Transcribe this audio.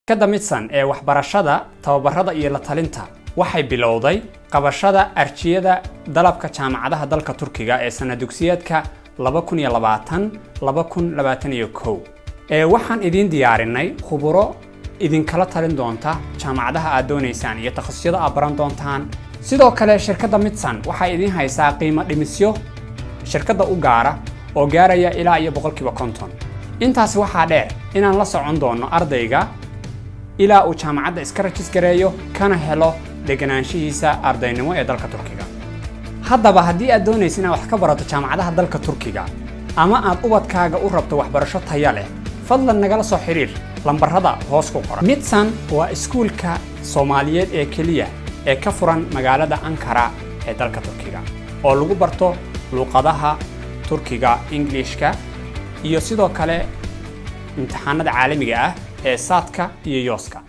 Shirkadda Midsan ee waxbarashada, tababarada iyo la talinta waxay bilowday qabashada arjiyada dalabka jaamacadaha dalka Turkiga ee sanad dugsiyeedka 2020-2021. Waxaan idin diyaarinay khuburo idin kala talin doonta jaamacadaha aad doonaysaan iyo takhasusada aad baran doontaan. Sidoo kale shirkadda Midsan waxay idin haysaa qiimo dhimisyo shirkadda u gaara oo gaaraya ilaa iyo 50%. Intaas waxaa dheer inaan la socon doono ardayga ilaa uu jaamacadda iska rajisgareeyo kana helo deganaanshihiisa ardaynimo ee dalka Turkiga. Haddaba haddii aad doonaysid inaad wax ka barato jaamacadaha dalka Turkiga ama aad ubadkaaga u rabto waxbarasho tayo leh, fadlan nagala soo xiriir lambarada hoos ku qoran. Midsan waa iskuulka Soomaaliyeed ee kaliya ee ka furan magaalada Ankara ee dalka Turkiga oo lagu barto luqadaha Turkiga, Englishka iyo sidoo kale imtixaanada caalamiga ah ee SATka iyo YOSka.